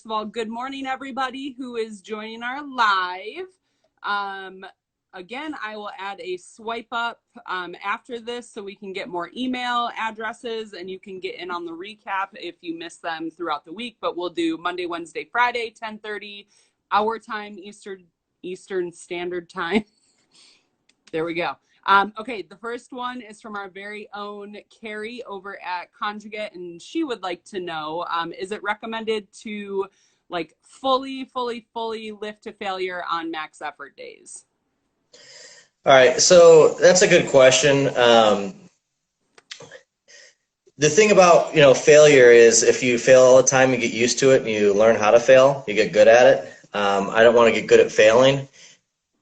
first of all, good morning, everybody who is joining our live. Again, I will add a swipe up after this so we can get more email addresses and you can get in on the recap if you miss them throughout the week. But we'll do Monday, Wednesday, Friday, 10:30 our time, Eastern Standard Time. There we go. Okay, the first one is from our very own Carrie over at Conjugate, and she would like to know, is it recommended to like fully lift to failure on max effort days? All right, so that's a good question. The thing about, failure is if you fail all the time, you get used to it and you learn how to fail, you get good at it. I don't want to get good at failing.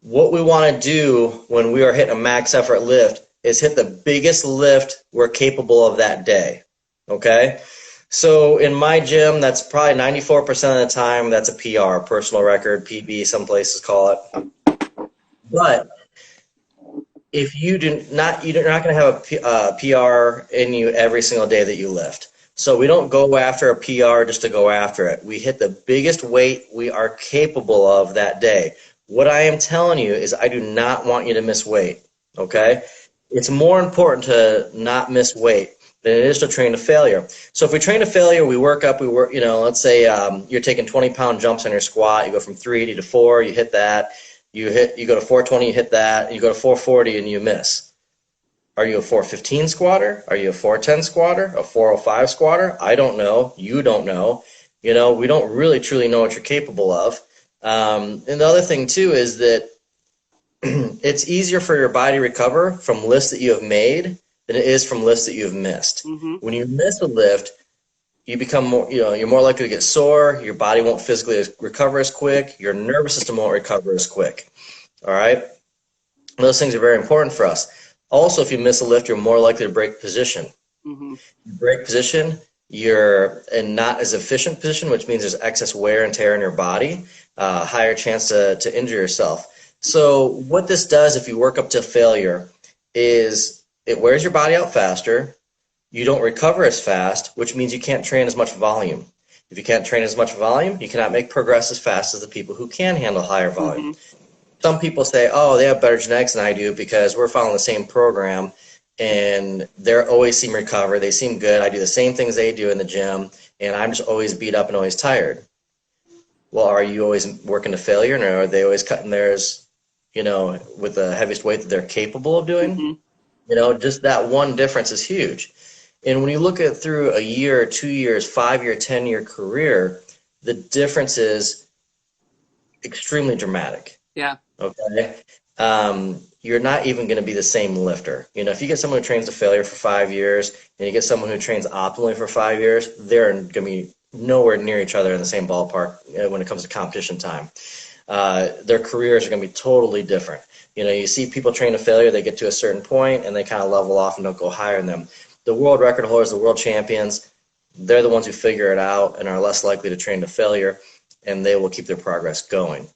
What we want to do when we are hitting a max effort lift is hit the biggest lift we're capable of that day, okay? So in my gym, that's probably 94% of the time, that's a PR, personal record, PB, some places call it. But if you're not going to have a PR in you every single day that you lift. So we don't go after a PR just to go after it. We hit the biggest weight we are capable of that day. What I am telling you is I do not want you to miss weight, okay? It's more important to not miss weight than it is to train to failure. So if we train to failure, we work, let's say you're taking 20-pound jumps on your squat. You go from 380 to 4, you hit that. You go to 420, you hit that. You go to 440 and you miss. Are you a 415 squatter? Are you a 410 squatter? A 405 squatter? I don't know. You don't know. We don't really truly know what you're capable of. And the other thing too is that it's easier for your body to recover from lifts that you have made than it is from lifts that you have missed. Mm-hmm. When you miss a lift, you become more, you're more likely to get sore. Your body won't physically recover as quick. Your nervous system won't recover as quick. All right. Those things are very important for us. Also, if you miss a lift, you're more likely to break position. Mm-hmm. You break position, you're in not as efficient position, which means there's excess wear and tear in your body, higher chance to injure yourself. So what this does if you work up to failure is it wears your body out faster. You don't recover as fast, which means you can't train as much volume. If you can't train as much volume, you cannot make progress as fast as the people who can handle higher volume. Mm-hmm. Some people say, oh, they have better genetics than I do because we're following the same program and they always seem recover. They seem good. I do the same things they do in the gym and I'm just always beat up and always tired. Well, are you always working to failure and are they always cutting theirs, with the heaviest weight that they're capable of doing? Mm-hmm. Just that one difference is huge. And when you look at through a year, 2 years, 5-year, 10-year career, the difference is extremely dramatic. Yeah. Okay. You're not even going to be the same lifter. If you get someone who trains to failure for 5 years and you get someone who trains optimally for 5 years, they're going to be nowhere near each other in the same ballpark when it comes to competition time. Their careers are going to be totally different. You see people train to failure, they get to a certain point and they kind of level off and don't go higher than them. The world record holders, the world champions, they're the ones who figure it out and are less likely to train to failure, and they will keep their progress going.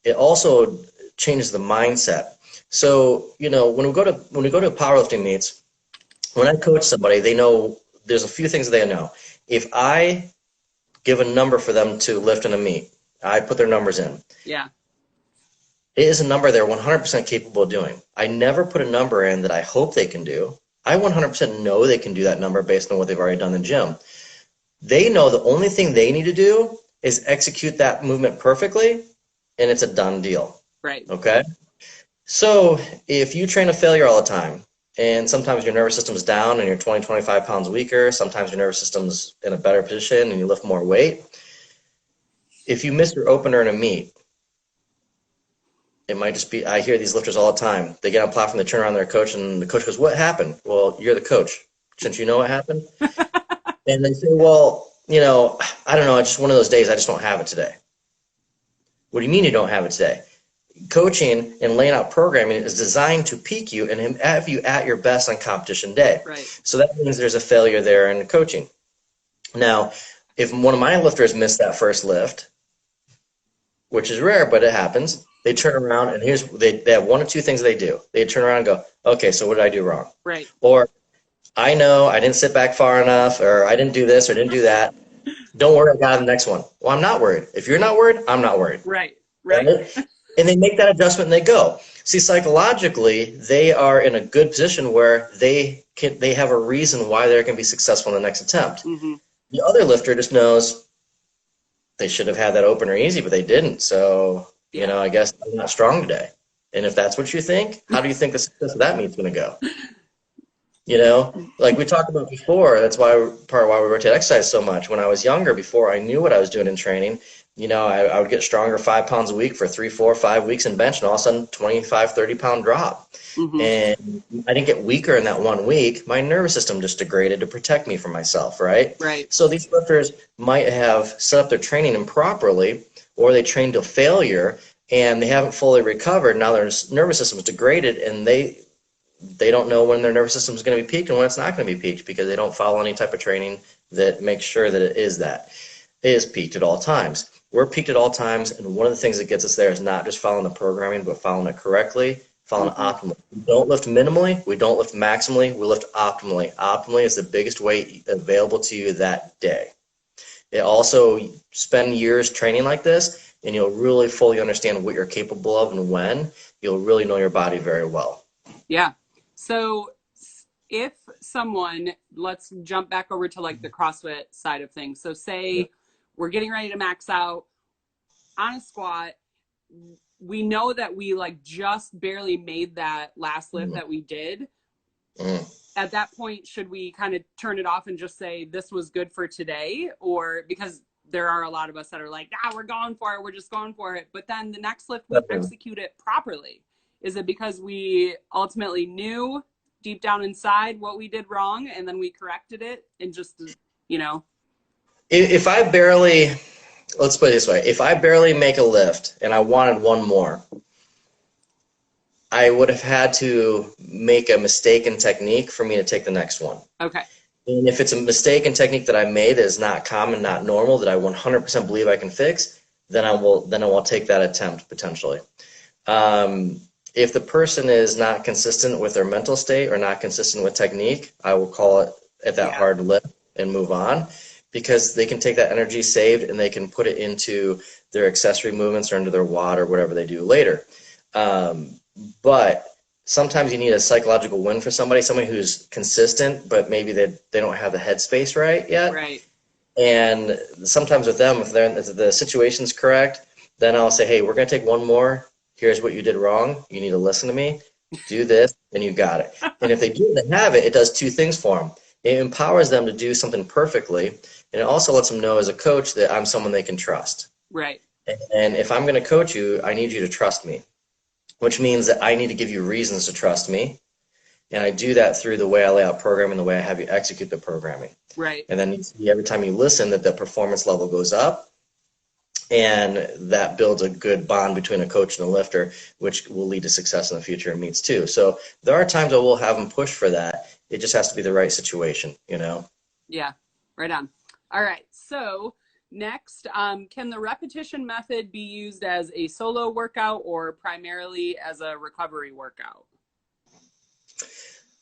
It also changes the mindset. So, when we go to powerlifting meets, when I coach somebody, they know there's a few things they know. If I give a number for them to lift in a meet, I put their numbers in. Yeah. It is a number they're 100% capable of doing. I never put a number in that I hope they can do. I 100% know they can do that number based on what they've already done in the gym. They know the only thing they need to do is execute that movement perfectly, and it's a done deal. Right. Okay? So if you train to failure all the time, and sometimes your nervous system's down and you're 20, 25 pounds weaker, sometimes your nervous system's in a better position and you lift more weight, if you miss your opener in a meet, it might just be, I hear these lifters all the time. They get on platform, they turn around to their coach, and the coach goes, what happened? Well, you're the coach. Shouldn't you know what happened? And they say, well, I don't know. It's just one of those days. I just don't have it today. What do you mean you don't have it today? Coaching and laying out programming is designed to peak you and have you at your best on competition day. Right. So that means there's a failure there in coaching. Now, if one of my lifters missed that first lift, which is rare, but it happens, they turn around and they have one or two things they do. They turn around and go, okay, so what did I do wrong? Right. Or I know I didn't sit back far enough, or I didn't do this or didn't do that. Don't worry, I got the next one. Well, I'm not worried. If you're not worried, I'm not worried. Right. Right. Right? And they make that adjustment and they go. See, psychologically, they are in a good position where they have a reason why they're going to be successful in the next attempt. Mm-hmm. The other lifter just knows they should have had that opener easy, but they didn't. So, I guess I'm not strong today. And if that's what you think, how do you think the success of that meet's going to go? Like we talked about before, that's why part of why we rotate exercise so much. When I was younger, before I knew what I was doing in training, I would get stronger 5 pounds a week for 3, 4, 5 weeks in bench, and all of a sudden 25, 30-pound drop. Mm-hmm. And I didn't get weaker in that 1 week. My nervous system just degraded to protect me from myself, right? Right. So these lifters might have set up their training improperly, or they trained to failure, and they haven't fully recovered. Now their nervous system is degraded, and they don't know when their nervous system is going to be peaked and when it's not going to be peaked, because they don't follow any type of training that makes sure that it is peaked at all times. We're peaked at all times, and one of the things that gets us there is not just following the programming, but following it correctly, following it optimally. We don't lift minimally, we don't lift maximally, we lift optimally. Optimally is the biggest weight available to you that day. It also, spend years training like this, and you'll really fully understand what you're capable of and when. You'll really know your body very well. Yeah. So if someone, let's jump back over to like the CrossFit side of things. So say we're getting ready to max out on a squat. We know that we like just barely made that last lift that we did. At that point, should we kind of turn it off and just say this was good for today? Or because there are a lot of us that are like, we're going for it. We're just going for it. But then the next lift, we execute it properly. Is it because we ultimately knew deep down inside what we did wrong and then we corrected it and just, If I barely, let's put it this way, if I barely make a lift and I wanted one more, I would have had to make a mistake in technique for me to take the next one. Okay. And if it's a mistake in technique that I made that is not common, not normal, that I 100% believe I can fix, then I will take that attempt potentially. If the person is not consistent with their mental state or not consistent with technique, I will call it at that hard lift and move on, because they can take that energy saved and they can put it into their accessory movements or into their WOD or whatever they do later. But sometimes you need a psychological win for somebody who's consistent, but maybe they don't have the headspace right yet. Right. And if the situation's correct, then I'll say, hey, we're going to take one more. Here's what you did wrong. You need to listen to me. Do this, and you got it. And if they have it, it does two things for them. It empowers them to do something perfectly, and it also lets them know as a coach that I'm someone they can trust. Right. And if I'm going to coach you, I need you to trust me, which means that I need to give you reasons to trust me. And I do that through the way I lay out programming, the way I have you execute the programming. Right. And then every time you listen, that the performance level goes up. And that builds a good bond between a coach and a lifter, which will lead to success in the future in meets too. So there are times I will have them push for that. It just has to be the right situation, Yeah, right on. All right. So next, can the repetition method be used as a solo workout or primarily as a recovery workout?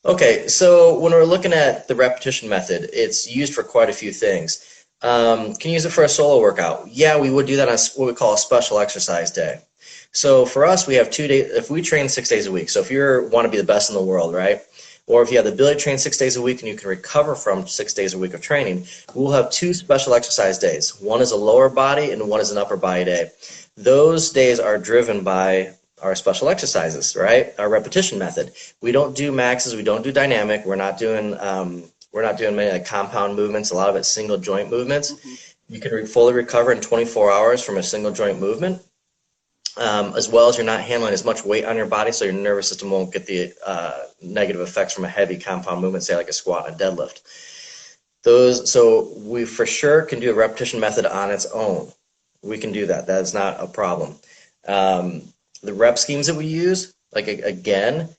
Okay, so when we're looking at the repetition method, it's used for quite a few things. Can you use it for a solo workout? Yeah, we would do that on what we call a special exercise day. So for us, we have 2 days. If we train 6 days a week, so if you want to be the best in the world, right? Or if you have the ability to train 6 days a week and you can recover from 6 days a week of training, we'll have 2 special exercise days. One is a lower body and one is an upper body day. Those days are driven by our special exercises, right? Our repetition method. We don't do maxes. We don't do dynamic. We're not doing many like compound movements. A lot of it's single joint movements. You can fully recover in 24 hours from a single joint movement, as well as you're not handling as much weight on your body, so your nervous system won't get the negative effects from a heavy compound movement, say like a squat and a deadlift. So we for sure can do a repetition method on its own. We can do that. That is not a problem. The rep schemes that we use, like again,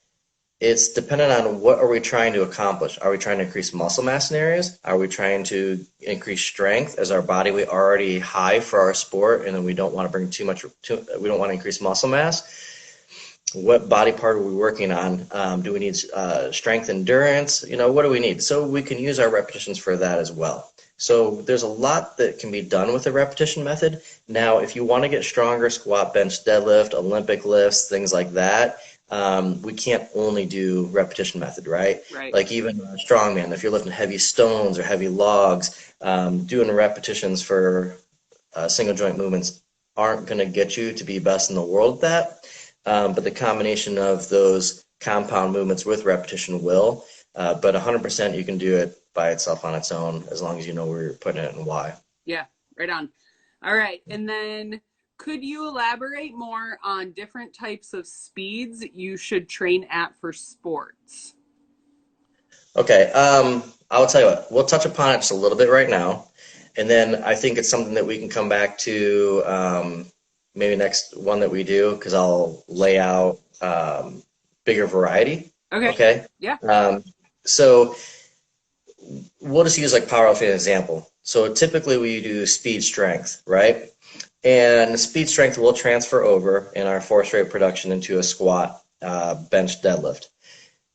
it's dependent on what are we trying to accomplish. Are we trying to increase muscle mass in areas? Are we trying to increase strength? As our body weight already high for our sport, and then we don't want to bring we don't want to increase muscle mass. What body part are we working on? Do we need strength, endurance? What do we need? So we can use our repetitions for that as well. So there's a lot that can be done with the repetition method. Now, if you want to get stronger, squat, bench, deadlift, Olympic lifts, things like that, we can't only do repetition method, right? Right. Like even strongman, if you're lifting heavy stones or heavy logs, doing repetitions for single joint movements aren't going to get you to be best in the world at that. But the combination of those compound movements with repetition will. But 100% you can do it by itself on its own as long as you know where you're putting it and why. Yeah, right on. All right. And then could you elaborate more on different types of speeds you should train at for sports? Okay, I'll tell you what, we'll touch upon it just a little bit right now. And then I think it's something that we can come back to maybe next one that we do because I'll lay out bigger variety. Okay. Okay. Yeah. So we'll just use like powerlifting as an example. So typically we do speed strength, right? And speed strength will transfer over in our force rate production into a squat, bench, deadlift.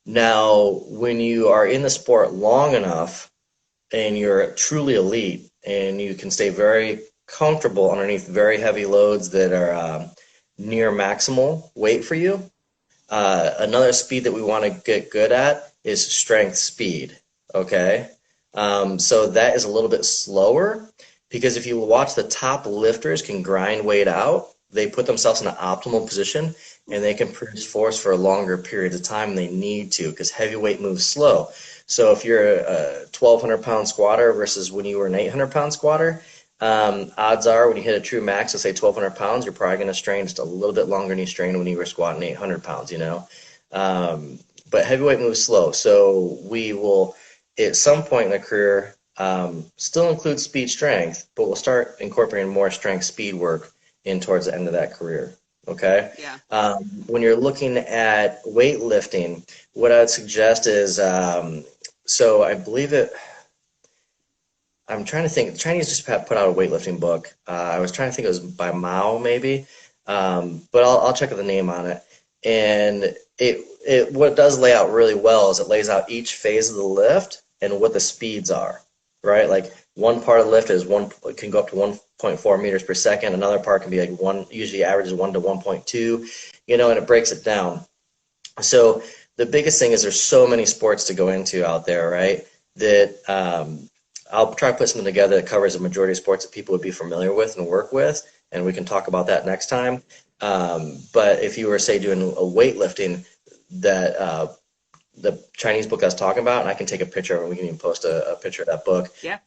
Now, when you are in the sport long enough and you're truly elite and you can stay very comfortable underneath very heavy loads that are near maximal weight for you, another speed that we want to get good at is strength speed, okay? So that is a little bit slower because if you watch the top lifters can grind weight out, they put themselves in an optimal position and they can produce force for a longer period of time than they need to because heavyweight moves slow. So if you're a 1,200-pound squatter versus when you were an 800-pound squatter, odds are when you hit a true max of say 1,200 pounds, you're probably going to strain just a little bit longer than you strained when you were squatting 800 pounds, you know. But heavyweight moves slow, so we will at some point in the career still include speed strength, but we'll start incorporating more strength speed work in towards the end of that career. Okay. Yeah. When you're looking at weightlifting, what I would suggest is so I believe it. I'm trying to think. The Chinese just put out a weightlifting book. I was trying to think it was by Mao maybe, but I'll check out the name on it. And it what it does lay out really well is it lays out each phase of the lift and what the speeds are, right? Like one part of the lift is it can go up to 1.4 meters per second. Another part can be like usually averages 1 to 1.2, you know, and it breaks it down. So the biggest thing is there's so many sports to go into out there, right? That I'll try to put something together that covers the majority of sports that people would be familiar with and work with, and we can talk about that next time. But if you were, say, doing a weightlifting, that the Chinese book I was talking about, and I can take a picture of it, we can even post a picture of that book. Yeah.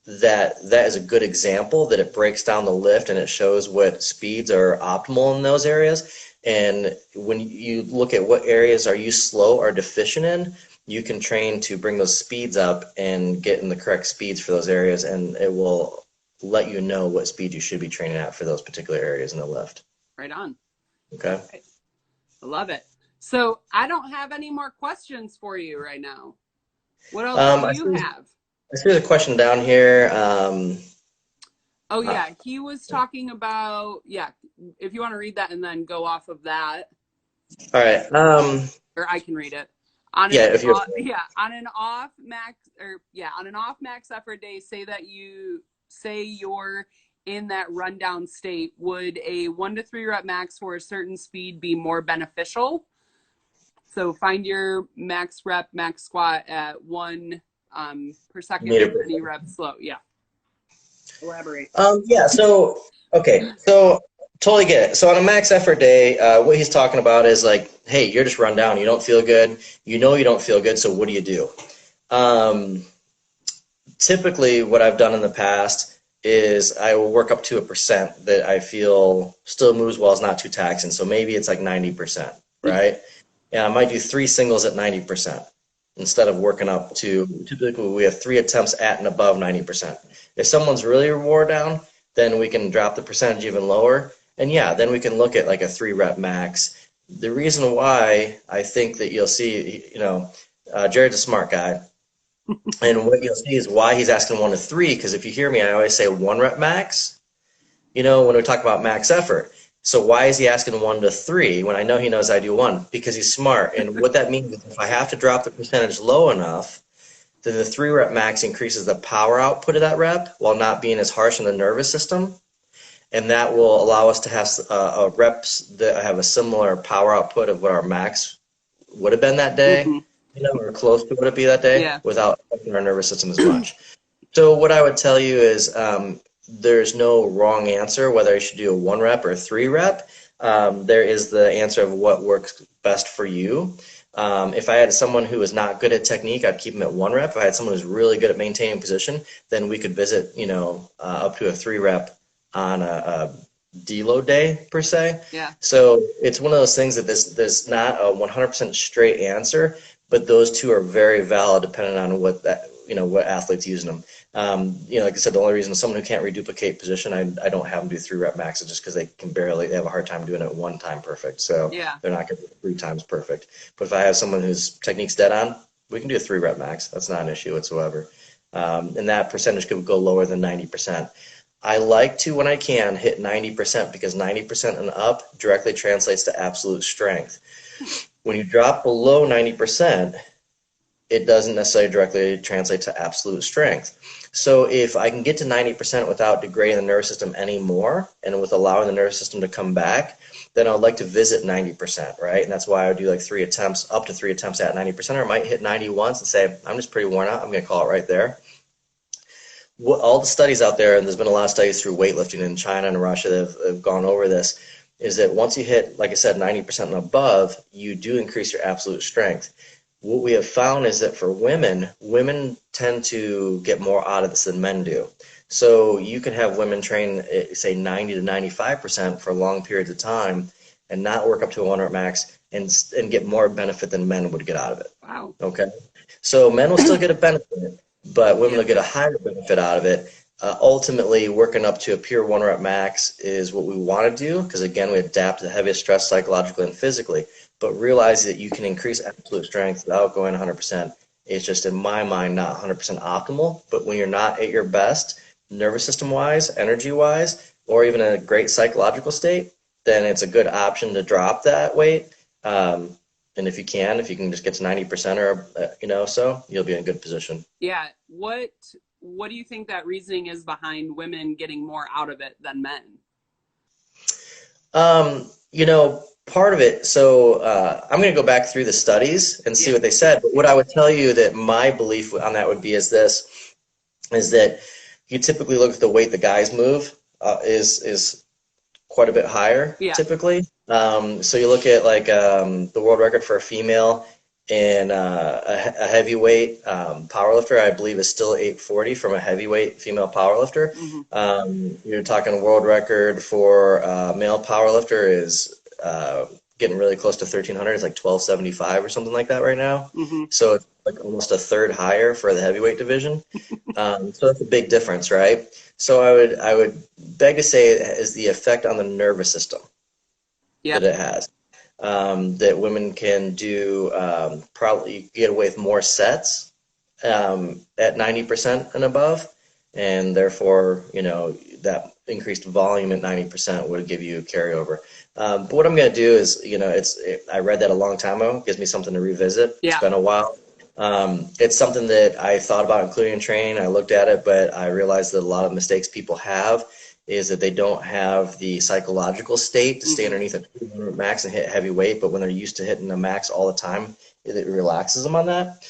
That is a good example that it breaks down the lift and it shows what speeds are optimal in those areas. And when you look at what areas are you slow or deficient in, you can train to bring those speeds up and get in the correct speeds for those areas, and it will let you know what speed you should be training at for those particular areas in the lift. Right on. Okay. I love it. So I don't have any more questions for you right now. What else do you have? I see there's a question down here. Oh yeah, he was talking about, yeah, if you want to read that and then go off of that. All right. Or I can read it. On an off max effort day, say you're in that rundown state, would a 1 to 3 rep max for a certain speed be more beneficial? So find your max rep, max squat at 1 per second, 3 reps slow. Yeah. Elaborate. Yeah. So totally get it. So on a max effort day, what he's talking about is like, hey, you're just run down. You don't feel good. You know you don't feel good. So what do you do? Typically, what I've done in the past is I will work up to 1% that I feel still moves well, is not too taxing. So maybe it's like 90%, right? And I might do 3 singles at 90% instead of working up to, typically we have 3 attempts at and above 90%. If someone's really wore down, then we can drop the percentage even lower. And yeah, then we can look at like a 3 rep max. The reason why I think that you'll see, Jared's a smart guy. And what you'll see is why he's asking 1 to 3, because if you hear me, I always say 1 rep max, when we talk about max effort. So why is he asking 1 to 3 when I know he knows I do 1? Because he's smart. And what that means is if I have to drop the percentage low enough, then the 3-rep max increases the power output of that rep while not being as harsh on the nervous system. And that will allow us to have reps that have a similar power output of what our max would have been that day, Mm-hmm. or close to what it be that day, Yeah. without affecting our nervous system as much. So what I would tell you is there's no wrong answer whether you should do a 1-rep or a 3-rep. There is the answer of what works best for you. If I had someone who was not good at technique, I'd keep them at 1-rep. If I had someone who's really good at maintaining position, then we could visit, up to a 3-rep on a deload day per se. Yeah. So it's one of those things that there's not a 100% straight answer, but those two are very valid depending on what athlete's using them. Like I said, the only reason someone who can't reduplicate position, I don't have them do 3-rep maxes just because they have a hard time doing it 1 time perfect. So Yeah. they're not going to do 3 times perfect. But if I have someone whose technique's dead on, we can do a 3-rep max. That's not an issue whatsoever. And that percentage could go lower than 90%. I like to, when I can, hit 90% because 90% and up directly translates to absolute strength. When you drop below 90%, it doesn't necessarily directly translate to absolute strength. So if I can get to 90% without degrading the nervous system anymore and with allowing the nervous system to come back, then I would like to visit 90%, right? And that's why I would do like 3 attempts, up to 3 attempts at 90%, or I might hit 90 once and say, I'm just pretty worn out, I'm going to call it right there. All the studies out there, and there's been a lot of studies through weightlifting in China and Russia that have gone over this, is that once you hit, like I said, 90% and above, you do increase your absolute strength. What we have found is that for women tend to get more out of this than men do. So you can have women train, say, 90 to 95% for long periods of time and not work up to a 1-rep max and get more benefit than men would get out of it. Wow. Okay? So men will still get a benefit, but women will get a higher benefit out of it. Ultimately, working up to a pure 1-rep max is what we want to do because, again, we adapt to the heaviest stress psychologically and physically. But realize that you can increase absolute strength without going 100%. It's just, in my mind, not 100% optimal. But when you're not at your best, nervous system-wise, energy-wise, or even in a great psychological state, then it's a good option to drop that weight. And if you can just get to 90% or so, you'll be in a good position. Yeah. What do you think that reasoning is behind women getting more out of it than men? Part of it, so I'm going to go back through the studies and see what they said. But what I would tell you that my belief on that would be is that you typically look at the weight the guys move is quite a bit higher typically. So you look at like the world record for a female in a heavyweight powerlifter, I believe is still 840 from a heavyweight female powerlifter. Mm-hmm. You're talking world record for a male powerlifter is getting really close to 1300. It's like 1275 or something like that right now. Mm-hmm. So it's like almost a third higher for the heavyweight division. So that's a big difference, right? So I would beg to say it is the effect on the nervous system that it has. That women can do probably get away with more sets at 90% and above, and therefore that increased volume at 90% would give you a carryover. But what I'm going to do is, I read that a long time ago. It gives me something to revisit. Yeah. It's been a while. It's something that I thought about including in training. I looked at it, but I realized that a lot of mistakes people have is that they don't have the psychological state to stay underneath a 200 max and hit heavy weight. But when they're used to hitting a max all the time, it relaxes them on that.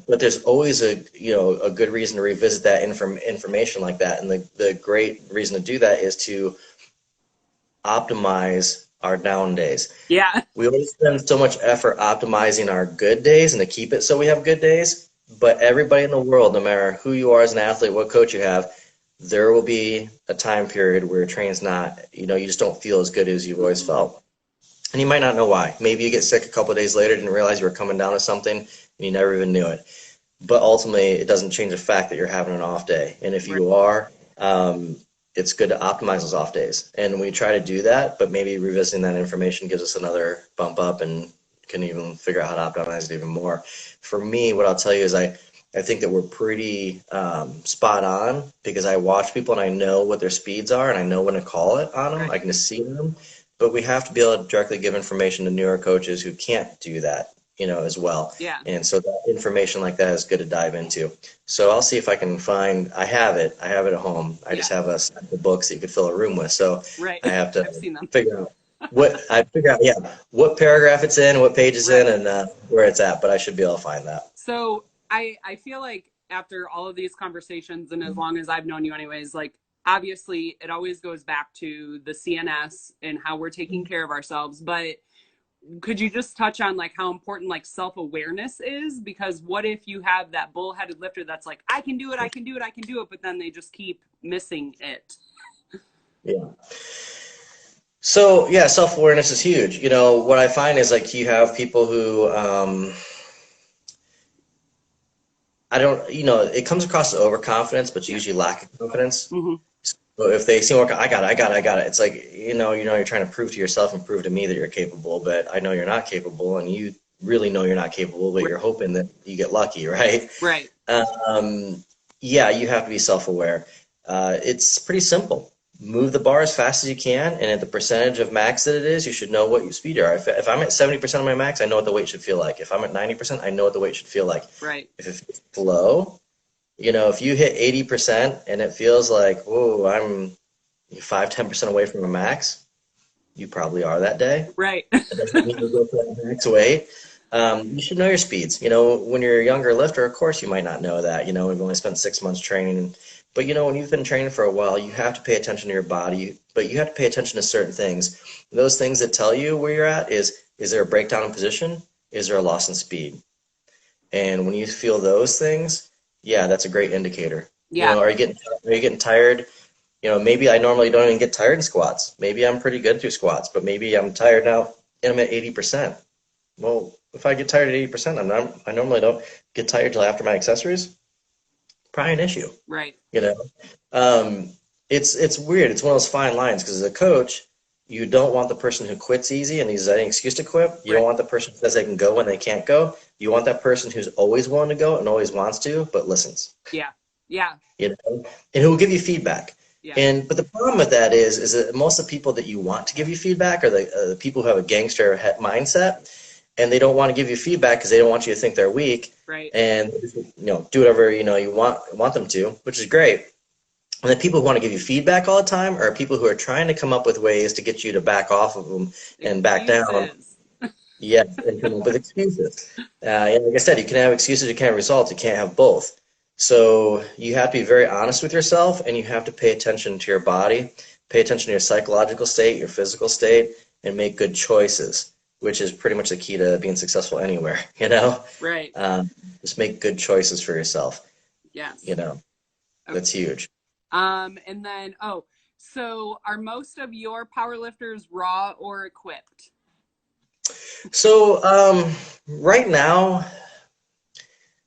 But there's always a good reason to revisit that information like that. And the great reason to do that is to optimize our down days. Yeah. We always spend so much effort optimizing our good days and to keep it so we have good days. But everybody in the world, no matter who you are as an athlete, what coach you have, there will be a time period where your training's not, you just don't feel as good as you've always felt. And you might not know why. Maybe you get sick a couple of days later, didn't realize you were coming down to something, and you never even knew it. But ultimately, it doesn't change the fact that you're having an off day. And if you are, it's good to optimize those off days. And we try to do that, but maybe revisiting that information gives us another bump up and can even figure out how to optimize it even more. For me, what I'll tell you is I think that we're pretty spot on because I watch people and I know what their speeds are and I know when to call it on them. I can just see them. But we have to be able to directly give information to newer coaches who can't do that as well. Yeah. And so that information like that is good to dive into. So I'll see if I can find, I have it at home. I just have a stack of books that you could fill a room with. So Right. I have to I've seen them. figure out what paragraph it's in, what page it's in, and where it's at, but I should be able to find that. So I feel like after all of these conversations, and as long as I've known you anyways, like obviously it always goes back to the CNS and how we're taking care of ourselves. But could you just touch on like how important like self-awareness is? Because what if you have that bullheaded lifter that's like, I can do it, I can do it, I can do it, but then they just keep missing it? Yeah. So yeah, self-awareness is huge. What I find is like you have people who I don't, it comes across as overconfidence, but usually lack of confidence. Mm-hmm. So if they seem like, I got it. It's like, you're trying to prove to yourself and prove to me that you're capable, but I know you're not capable, and you really know you're not capable, but you're hoping that you get lucky, right? Right. Yeah, you have to be self-aware. It's pretty simple. Move the bar as fast as you can, and at the percentage of max that it is, you should know what your speed are. If I'm at 70% of my max, I know what the weight should feel like. If I'm at 90%, I know what the weight should feel like. Right. If it feels low, if you hit 80% and it feels like, whoa, I'm 5-10% away from a max, you probably are that day. Right. It doesn't mean you go for that max weight. You should know your speeds. When you're a younger lifter, of course you might not know that. We've only spent 6 months training. But when you've been training for a while, you have to pay attention to your body, but you have to pay attention to certain things. Those things that tell you where you're at is there a breakdown in position? Is there a loss in speed? And when you feel those things, yeah, that's a great indicator. Yeah. Are you getting tired? Maybe I normally don't even get tired in squats. Maybe I'm pretty good through squats, but maybe I'm tired now and I'm at 80%. Well, if I get tired at 80%, I normally don't get tired till after my accessories. Probably an issue. Right. It's weird. It's one of those fine lines because as a coach, you don't want the person who quits easy and uses any excuse to quit. You don't want the person who says they can go when they can't go. You want that person who's always willing to go and always wants to, but listens. Yeah. Yeah. And who will give you feedback. Yeah. But the problem with that is that most of the people that you want to give you feedback are the people who have a gangster mindset, and they don't want to give you feedback because they don't want you to think they're weak. Right. And do whatever you want them to, which is great. And the people who want to give you feedback all the time are people who are trying to come up with ways to get you to back off of them and back down. Yeah, and come up with excuses. And like I said, you can have excuses, you can't have results, you can't have both. So you have to be very honest with yourself, and you have to pay attention to your body, pay attention to your psychological state, your physical state, and make good choices, which is pretty much the key to being successful anywhere, Right. Just make good choices for yourself. Yes. That's huge. And then, so are most of your power lifters raw or equipped? So right now,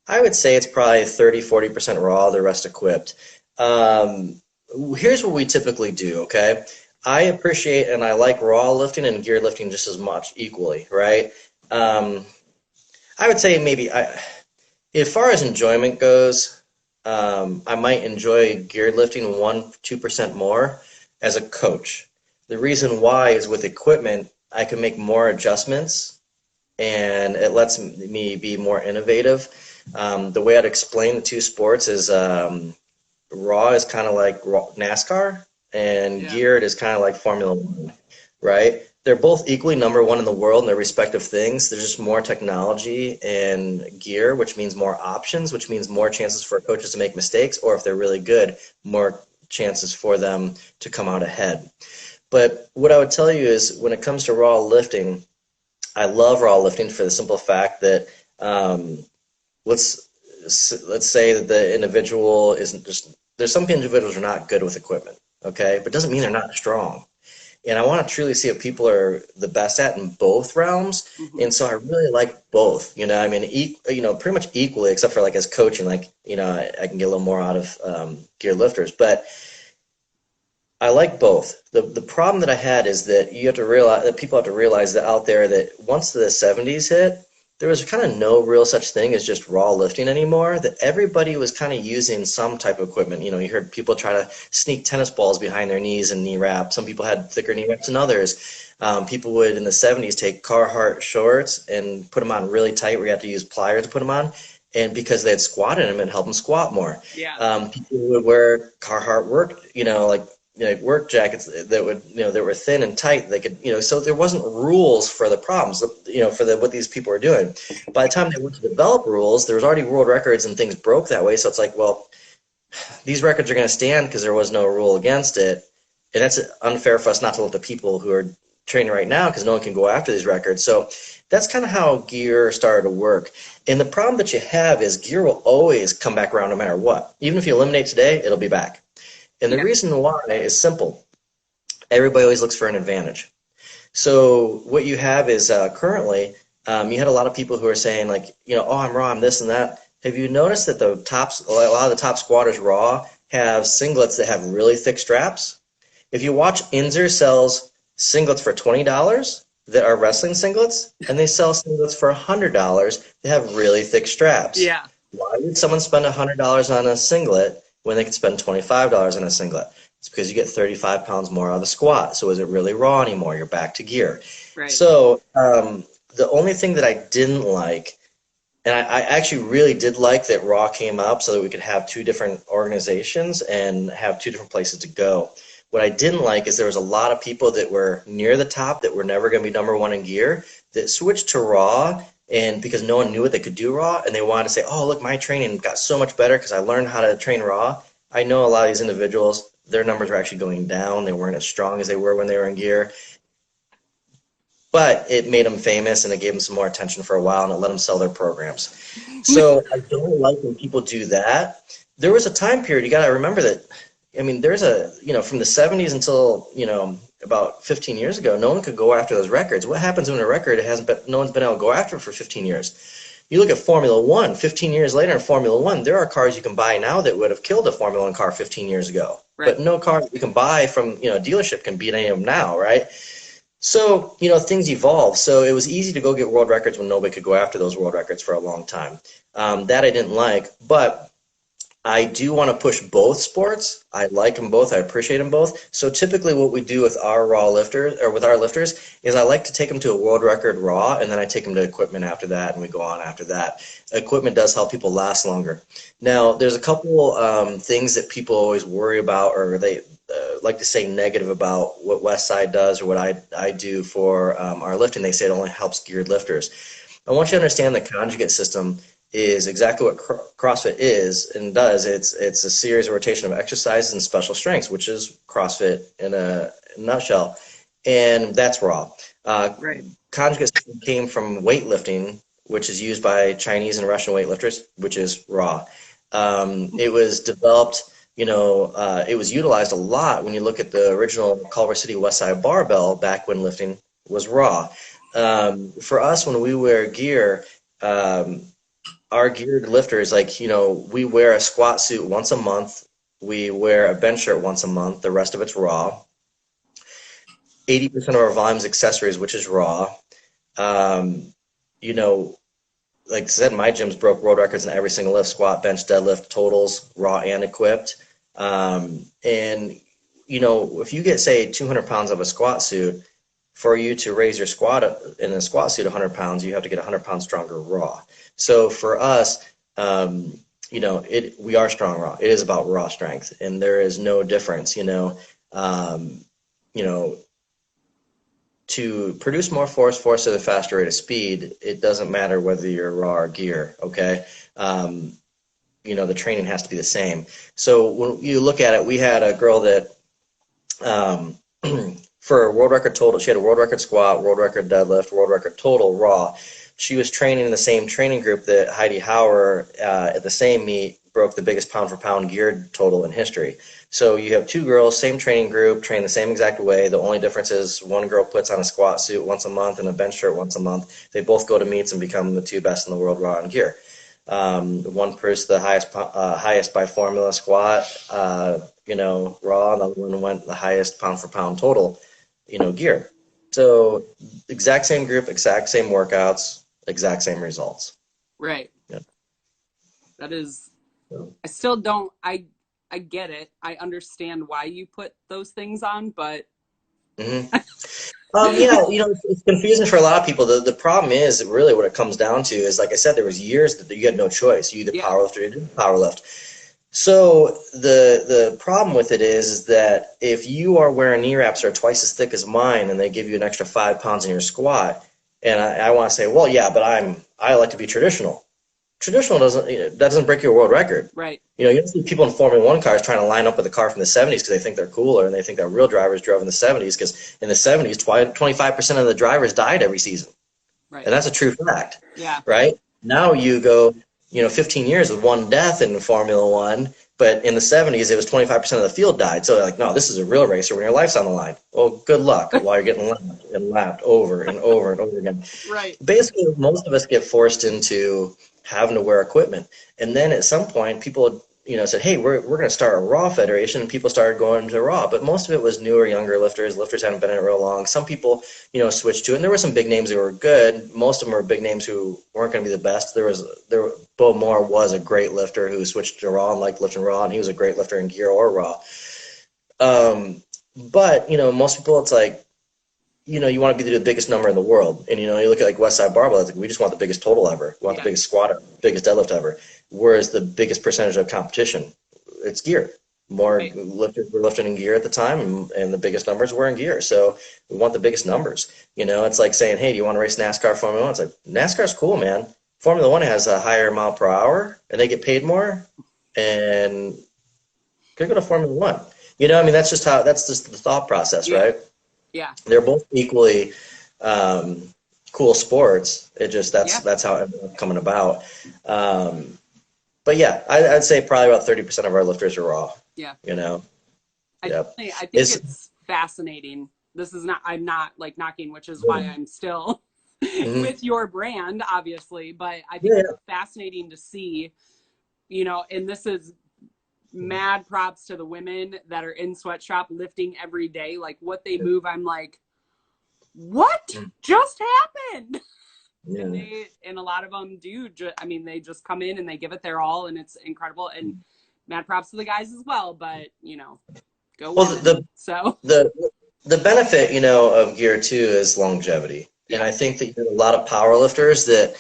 I would say it's probably 30-40% raw, the rest equipped. Here's what we typically do, okay? I appreciate and I like raw lifting and gear lifting just as much, equally, right? I would say maybe, as far as enjoyment goes, I might enjoy gear lifting 1-2% more as a coach. The reason why is with equipment, I can make more adjustments and it lets me be more innovative. The way I'd explain the two sports is raw is kind of like NASCAR and geared is kind of like Formula One, right? They're both equally #1 in the world in their respective things. There's just more technology and gear, which means more options, which means more chances for coaches to make mistakes, or if they're really good, more chances for them to come out ahead. But what I would tell you is when it comes to raw lifting, I love raw lifting for the simple fact that let's say that the individual isn't just, there's some individuals who are not good with equipment, okay? But it doesn't mean they're not strong. And I want to truly see what people are the best at in both realms. Mm-hmm. And so I really like both, pretty much equally, except for like as coaching, I can get a little more out of gear lifters, but I like both. The problem that I had is that you have to realize that people have to realize that out there that once the 70s hit, there was kind of no real such thing as just raw lifting anymore, that everybody was kind of using some type of equipment. You know, you heard people try to sneak tennis balls behind their knees and knee wrap. Some people had thicker knee wraps than others. People would, in the 70s, take Carhartt shorts and put them on really tight where you have to use pliers to put them on. And because they had squat in them, it helped them squat more. Yeah. People would wear Carhartt work, work jackets that would, that were thin and tight. They could, so there wasn't rules for the problems, for what these people were doing. By the time they went to develop rules, there was already world records and things broke that way. So it's like, well, these records are going to stand because there was no rule against it. And that's unfair for us not to look at the people who are training right now, because no one can go after these records. So that's kind of how gear started to work. And the problem that you have is gear will always come back around no matter what. Even if you eliminate today, it'll be back. And the reason why is simple. Everybody always looks for an advantage. So what you have is currently, you had a lot of people who are saying like, oh, I'm raw, I'm this and that. Have you noticed that a lot of the top squatters raw have singlets that have really thick straps? If you watch, Inzer sells singlets for $20 that are wrestling singlets, and they sell singlets for $100 that have really thick straps. Yeah. Why would someone spend $100 on a singlet when they could spend $25 on a singlet? It's because you get 35 pounds more out of the squat. So is it really raw anymore? You're back to gear. Right. So the only thing that I didn't like, and I actually really did like that raw came up so that we could have two different organizations and have two different places to go. What I didn't like is there was a lot of people that were near the top that were never going to be #1 in gear that switched to raw, and because no one knew what they could do raw, and they wanted to say, oh, look, my training got so much better because I learned how to train raw. I know a lot of these individuals, their numbers were actually going down. They weren't as strong as they were when they were in gear. But it made them famous, and it gave them some more attention for a while, and it let them sell their programs. So I don't like when people do that. There was a time period, you got to remember that, I mean, there's from the 70s until, about 15 years ago, no one could go after those records. What happens when a record no one's been able to go after for 15 years? You look at Formula One, 15 years later in Formula One, there are cars you can buy now that would have killed a Formula One car 15 years ago. Right. But no car that you can buy from, a dealership can beat any of them now, right? So, things evolve. So it was easy to go get world records when nobody could go after those world records for a long time. That I didn't like, but I do want to push both sports. I like them both. I appreciate them both. So typically what we do with our raw lifters, or with our lifters, is I like to take them to a world record raw, and then I take them to equipment after that, and we go on after that. Equipment does help people last longer. Now, there's a couple things that people always worry about, or they like to say negative about what Westside does or what I do for our lifting. They say it only helps geared lifters. I want you to understand the conjugate system is exactly what CrossFit is and does. It's a series of rotation of exercises and special strengths, which is CrossFit in a nutshell, and that's raw. Right. Conjugate system came from weightlifting, which is used by Chinese and Russian weightlifters, which is raw. It was developed, it was utilized a lot when you look at the original Culver City Westside barbell back when lifting was raw. For us, when we wear gear, our geared lifters, we wear a squat suit once a month. We wear a bench shirt once a month. The rest of it's raw. 80% of our volume is accessories, which is raw. Like I said, my gyms broke world records in every single lift: squat, bench, deadlift, totals, raw and equipped. If you get, say, 200 pounds of a squat suit, for you to raise your squat in a squat suit 100 pounds, you have to get 100 pounds stronger raw. So for us, we are strong raw. It is about raw strength, and there is no difference, to produce more force at a faster rate of speed. It doesn't matter whether you're raw or gear, okay? The training has to be the same. So when you look at it, we had a girl that, for a world record total, she had a world record squat, world record deadlift, world record total raw. She was training in the same training group that Heidi Hauer at the same meet broke the biggest pound for pound geared total in history. So you have two girls, same training group, train the same exact way. The only difference is one girl puts on a squat suit once a month and a bench shirt once a month. They both go to meets and become the two best in the world raw and gear. One person the highest by formula squat, raw, and the other one went the highest pound for pound total, gear. So exact same group, exact same workouts, exact same results. Right. Yeah. That is, So, I still don't, I get it. I understand why you put those things on, but mhm. Yeah, it's confusing for a lot of people. The problem is really what it comes down to is, like I said, there was years that you had no choice. You either yeah, powerlift or you didn't powerlift. So the problem with it is that if you are wearing knee wraps that are twice as thick as mine and they give you an extra 5 pounds in your squat, and I want to say, well, yeah, but I like to be traditional. Traditional doesn't that doesn't break your world record. right. You don't see people in Formula One cars trying to line up with a car from the 70s because they think they're cooler and they think that real drivers drove in the 70s because in the 70s, 25% of the drivers died every season. Right. And that's a true fact, Yeah. right? Now you go, 15 years with one death in Formula One, but in the 70s, it was 25% of the field died. So they're like, no, this is a real racer when your life's on the line. Well, good luck while you're getting lapped and lapped over and over and over again. Right. Basically, most of us get forced into having to wear equipment. And then at some point, people, said, hey, we're going to start a Raw federation, and people started going to Raw. But most of it was newer, younger lifters. Lifters haven't been in it real long. Some people, switched to it. And there were some big names who were good. Most of them were big names who weren't going to be the best. Bo Moore was a great lifter who switched to Raw and liked lifting Raw, and he was a great lifter in gear or Raw. But, most people, it's like, you want to be the biggest number in the world. And, you look at like Westside Barbell, it's like, we just want the biggest total ever. We want the biggest squat, biggest deadlift ever. Whereas the biggest percentage of competition, it's gear. More lifters were lifting in gear at the time, and the biggest numbers were in gear. So we want the biggest numbers. It's like saying, hey, do you want to race NASCAR Formula One? It's like, NASCAR's cool, man. Formula One has a higher mile per hour, and they get paid more, and could go to Formula One. That's just the thought process, right? Yeah. They're both equally cool sports. It just that's how it ended up coming about. But yeah, I'd say probably about 30% of our lifters are Raw. Yeah. I think it's fascinating. I'm not like knocking, which is why I'm still with your brand, obviously. But I think it's fascinating to see, and this is mad props to the women that are in sweatshop lifting every day. Like what they move, I'm like, what just happened? Yeah. And a lot of them do. They just come in and they give it their all, and it's incredible. And mad props to the guys as well. But go well. The benefit of gear too is longevity, and I think that a lot of power lifters that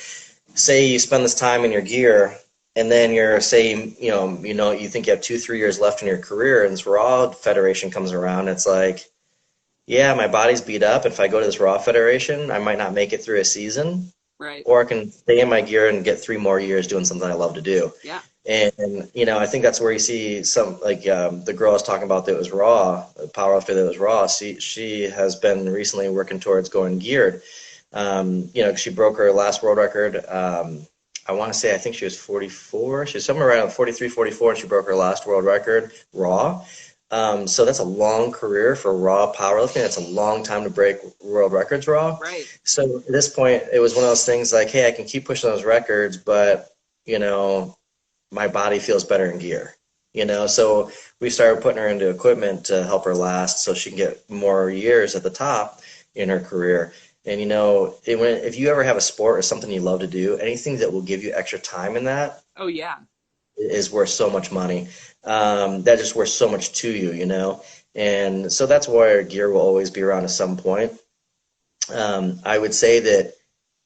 say you spend this time in your gear, and then you're saying you think you have 2-3 years left in your career, and this Raw federation comes around. It's like, yeah, my body's beat up. If I go to this Raw federation, I might not make it through a season. Right. Or I can stay in my gear and get 3 more years doing something I love to do. Yeah. And I think that's where you see some, like the girl I was talking about that was Raw, the powerlifter that was Raw. She has been recently working towards going geared. She broke her last world record. I want to say, I think she was 44. She was somewhere around 43, 44, and she broke her last world record Raw. So that's a long career for Raw powerlifting. That's a long time to break world records Raw. Right. So at this point, it was one of those things like, hey, I can keep pushing those records, but, my body feels better in gear. So we started putting her into equipment to help her last so she can get more years at the top in her career. And, if you ever have a sport or something you love to do, anything that will give you extra time in that Oh, yeah. is worth so much money. That just worth so much to you, And so that's why gear will always be around at some point. I would say that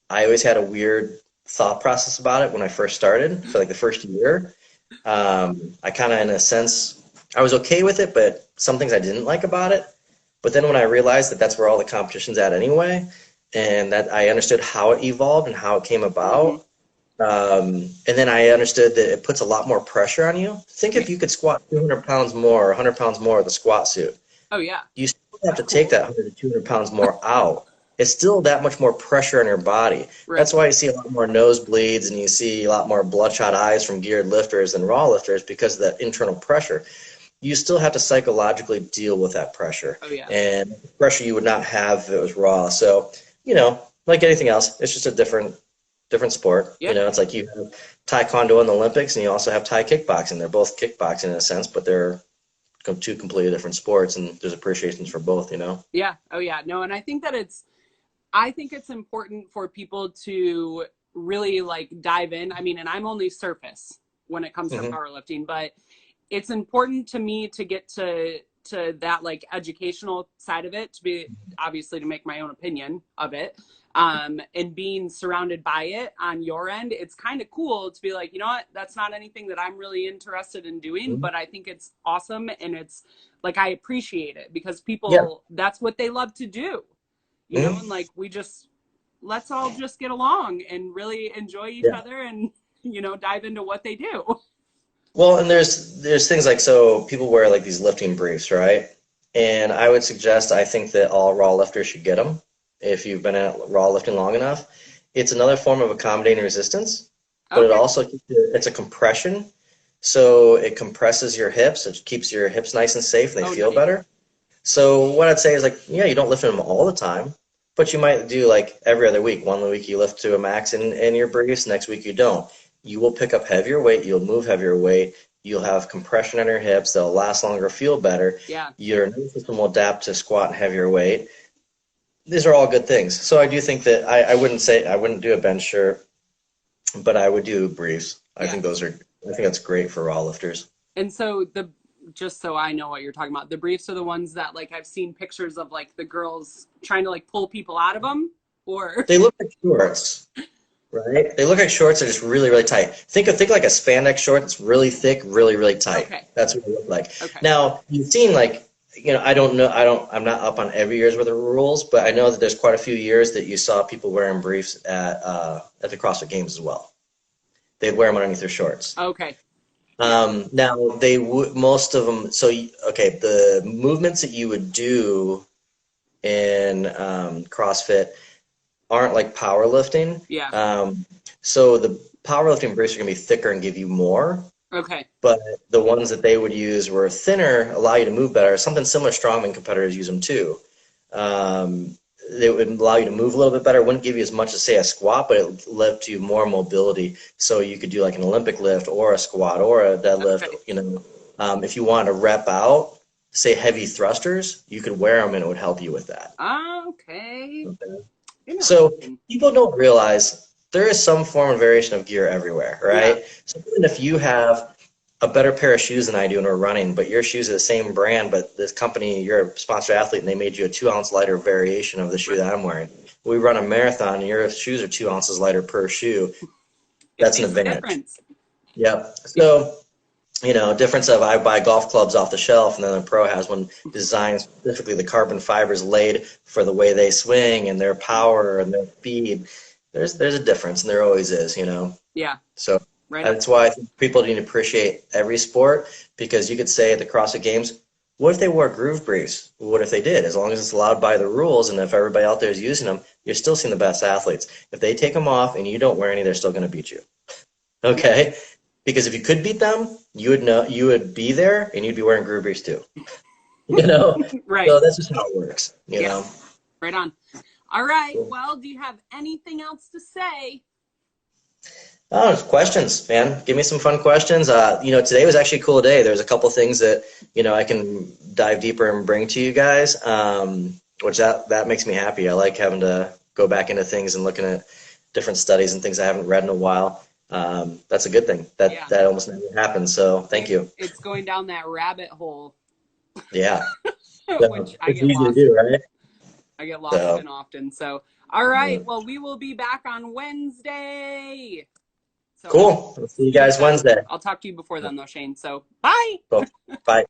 I always had a weird thought process about it when I first started for like the first year. I kind of, in a sense, I was okay with it, but some things I didn't like about it. But then when I realized that that's where all the competition's at anyway, and that I understood how it evolved and how it came about, and then I understood that it puts a lot more pressure on you. Think if you could squat 200 pounds more or 100 pounds more with a squat suit. Oh, yeah. You still have to take that 100 to 200 pounds more out. It's still that much more pressure on your body. Right. That's why you see a lot more nosebleeds and you see a lot more bloodshot eyes from geared lifters than Raw lifters because of that internal pressure. You still have to psychologically deal with that pressure. Oh, yeah. And pressure you would not have if it was Raw. So, like anything else, it's just a different sport. Yep. It's like you have Taekwondo in the Olympics and you also have Thai kickboxing. They're both kickboxing in a sense, but they're 2 completely different sports, and there's appreciations for both, Yeah. Oh, yeah. No, and I think that it's I think it's important for people to really like dive in. I mean, and I'm only surface when it comes to Hmm. powerlifting, but it's important to me to get to that like educational side of it, to be obviously to make my own opinion of it. And being surrounded by it on your end, it's kind of cool to be like, you know what, that's not anything that I'm really interested in doing, but I think it's awesome. And it's like, I appreciate it because Yeah. people, that's what they love to do, you know, and Hmm. like, let's all just get along and really enjoy each Yeah. other and, you know, dive into what they do. Well, and there's things like, so people wear like these lifting briefs, right? And I would suggest, I think that all raw lifters should get them if you've been at raw lifting long enough. It's another form of accommodating resistance, but it Okay. also it's a compression. So it compresses your hips. It keeps your hips nice and safe, and they Oh, feel nice. better. So what I'd say is like, yeah, you don't lift them all the time, but you might do like every other week. One week you lift to a max in your briefs, next week you don't. You will pick up heavier weight, you'll move heavier weight, you'll have compression on your hips, they'll last longer, feel better. Yeah. Your nervous system will adapt to squat and heavier weight. These are all good things. So I do think that I wouldn't say I wouldn't do a bench shirt, but I would do briefs. Yeah. I think that's great for raw lifters. And so just so I know what you're talking about, the briefs are the ones that like I've seen pictures of like the girls trying to like pull people out of them or They look like shorts. Right? They look like shorts that are just really, really tight. Think like a spandex short that's really thick, really, really tight. okay. That's what they look like. Okay. Now, you've seen like, I don't know, I'm not up on every year's worth of rules, but I know that there's quite a few years that you saw people wearing briefs at the CrossFit Games as well. They'd wear them underneath their shorts. Okay. Yeah. Now they would most of them. So okay, the movements that you would do in CrossFit aren't like powerlifting. Yeah. So the powerlifting briefs are going to be thicker and give you more, Okay. but the ones that they would use were thinner, allow you to move better. Something similar, strongman competitors use them too. They would allow you to move a little bit better. Wouldn't give you as much as say a squat, but it left you more mobility. So you could do like an Olympic lift or a squat or a deadlift. Okay. If you wanted to rep out, say heavy thrusters, you could wear them and it would help you with that. Okay. Okay. So people don't realize there is some form of variation of gear everywhere, right? Yeah. So even if you have a better pair of shoes than I do and we're running, but your shoes are the same brand, but this company, you're a sponsored athlete and they made you a 2-ounce lighter variation of the shoe that I'm wearing. We run a marathon and your shoes are 2 ounces lighter per shoe. That's an advantage. Yep. So, difference of I buy golf clubs off the shelf and then the pro has one designed specifically the carbon fibers laid for the way they swing and their power and their speed. There's a difference, and there always is, Yeah. So Right. that's why I think people need to appreciate every sport, because you could say at the CrossFit Games, what if they wore groove briefs? What if they did? As long as it's allowed by the rules, and if everybody out there is using them, you're still seeing the best athletes. If they take them off and you don't wear any, they're still going to beat you. Okay? Yeah. Because if you could beat them, you would be there and you'd be wearing groove briefs too. Right. So that's just how it works. You know. Right on. All right. Well, do you have anything else to say? Oh, questions, man. Give me some fun questions. Today was actually a cool day. There's a couple things that, I can dive deeper and bring to you guys, which that makes me happy. I like having to go back into things and looking at different studies and things I haven't read in a while. That's a good thing. That almost never happens. So thank you. It's going down that rabbit hole. Yeah. Which I get lost in. Right? I get lost in often. So, all right. Well, we will be back on Wednesday. So, cool. We'll see you guys Wednesday. I'll talk to you before then, though, Shane. So, bye. Cool. Bye.